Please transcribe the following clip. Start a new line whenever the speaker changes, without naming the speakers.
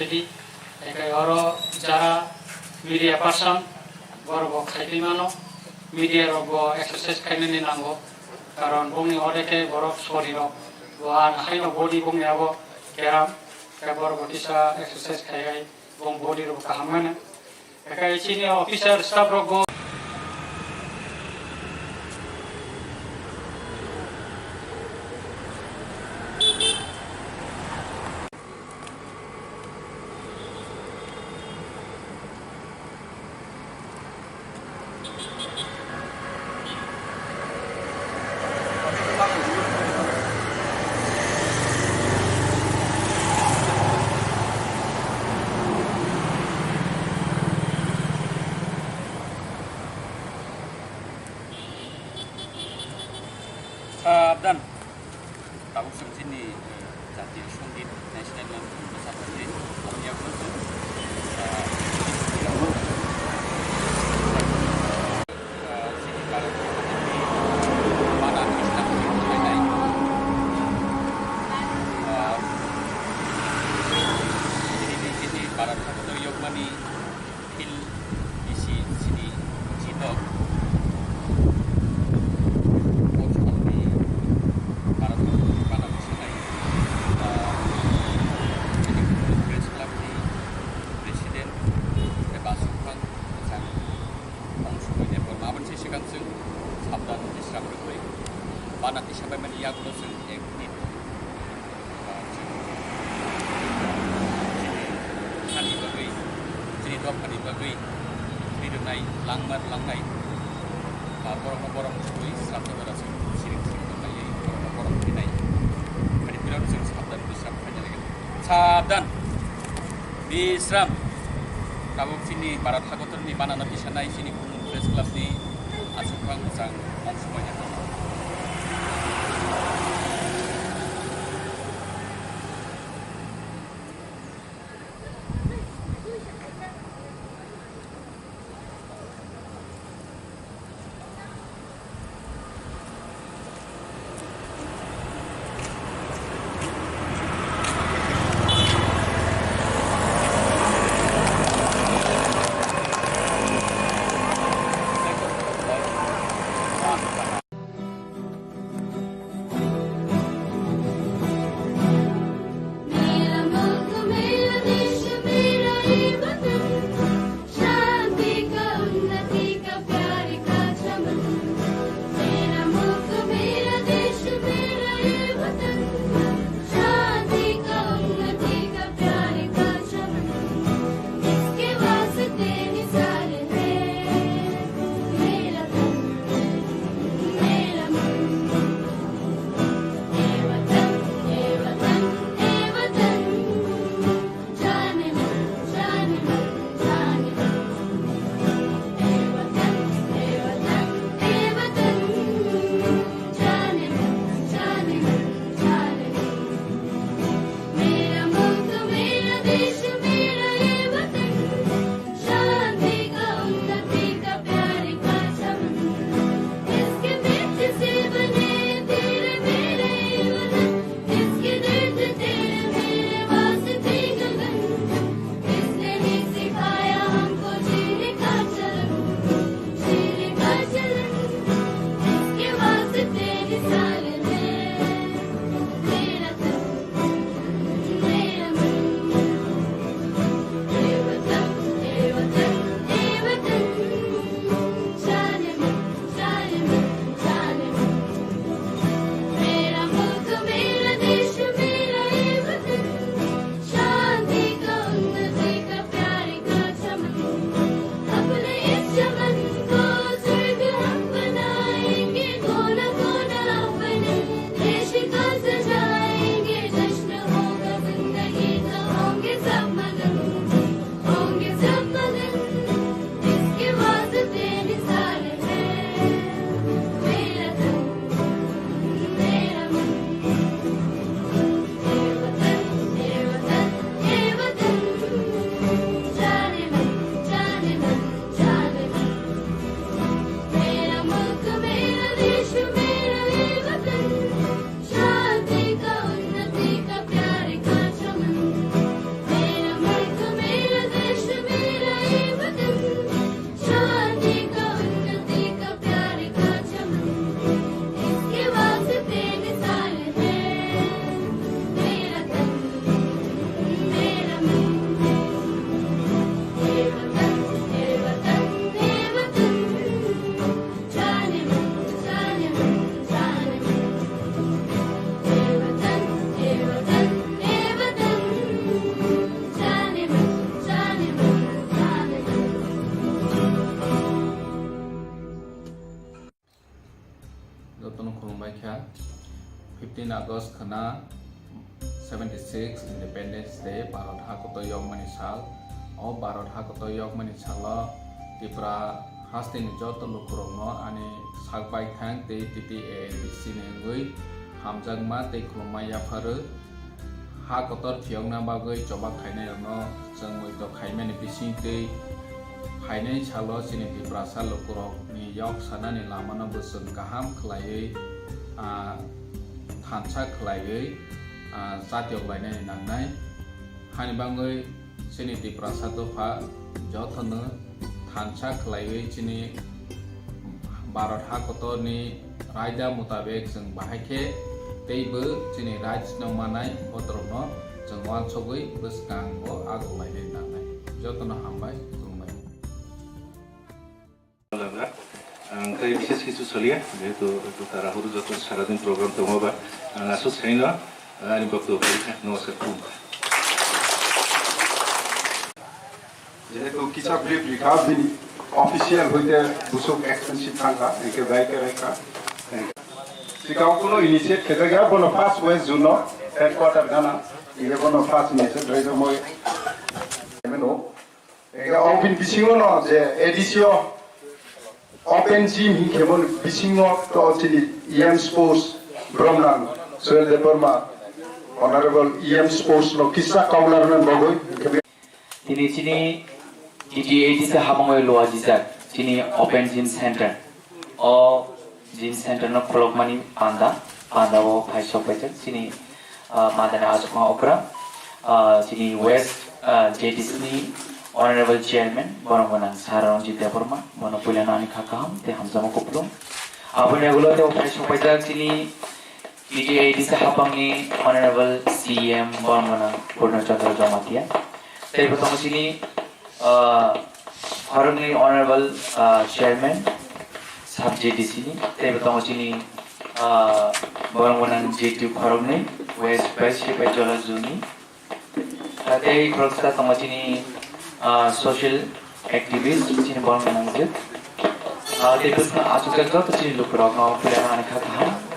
tadi, ekai oro jara media person, borok kaipi mano, media rogo exercise kaineni nango, karon bungi odeke borok sorry ro, buan haino body bungi abo keram, kai borok tisa exercise kai bung body ro kahamana, ekai sini officer staff rogo.
Dan tahu sini Jatir Songit National Bersatu ini punya bentuk sini kalau mana Islam ini di sini para satu Yogmani Hill di sini Cito nanti sampai meniak langsung eknit sini bagai sini dua kali bagai sini dunai langkai borong sui serta berasa sering dunai borong dinai kali bilang sering sabdan bisram hanya lagi sabdan bisram kamu sini para takotur ni mana nanti sana sini press club di asupang sang semuanya.
15 August khana 76 Independence Day Bharat Hakoto Yogmani Sal o Bharat Hakoto Yogmani Sala Tripura Hastini Joto Lukurongno ani Sakbai Thang Te TTA Sinengui Hamjangma Te Klumaya Faru Hakotor Thiongna Bagui Coba Kainayano Jangui To Kaimani Bising Te Kainai Chalo Sini Tripura Sal Lukurong Ni Yok Sanani Lamana Busun Kaham Klayai Thansa Klayai Satiok Lainai Nangnai Hani Bangui Sini Tripura Satofa Jotono Thansa Klayai Sini Bharat Hakoto ni Raja Mutabek Jeng Bahake Teibu Sini Raj Nomanai Otrono Jeng Wan Sogui Beskang Bo Ago Lainai Nangnai Jotono Hambai Kurumai
Kali বিশেষ কিছু চলিয়া যেহেতু একটু তাড়াহুড়ো যত সারাদিন programme তো হবা আসো চাই না আমি বক্তব্য করি নমস্কার খুব
যেহেতু কিছু ব্রিফ রিকা বিনি অফিসিয়াল হইতে বুসুক এক্সপেন্সিভ থাকা একে বাইকে রেখা সিকাও কোনো ইনিশিয়েট খেতে গিয়া বনো ফার্স্ট ওয়েস্ট জুন হেডকোয়ার্টার গানা ইয়ে বনো ফার্স্ট ইনিশিয়েট ধরে মই এমনো একে অফিন বিসিও ন যে এডিসিও Open gym hi kemon bisingo to chili EM Sports Bromland Soil Department Honorable EM Sports no kisa kaular nan bogoi
tini chini TTA se habangoi loa jizak chini Open Gym Center o gym center no kolok mani panda o paisok pajak chini madana asukma opera chini West JTC ni Honorable Chairman Borongonang Saranjit Deparma Bono Pulanani Kakam te Hamzama Kuplum Abune gulo te operation pajak chini TTA se habangni Honorable CM Borongonang Purnachandra Jamatia te protong chini Harungni Honorable Chairman Sub JTC ni te protong chini Borongonang J2 Harungni West Pacific Jola Zuni te protesta tong chini social activist chini Borongonang J te kusna asukak jot chini lukurok no pulana ani khakha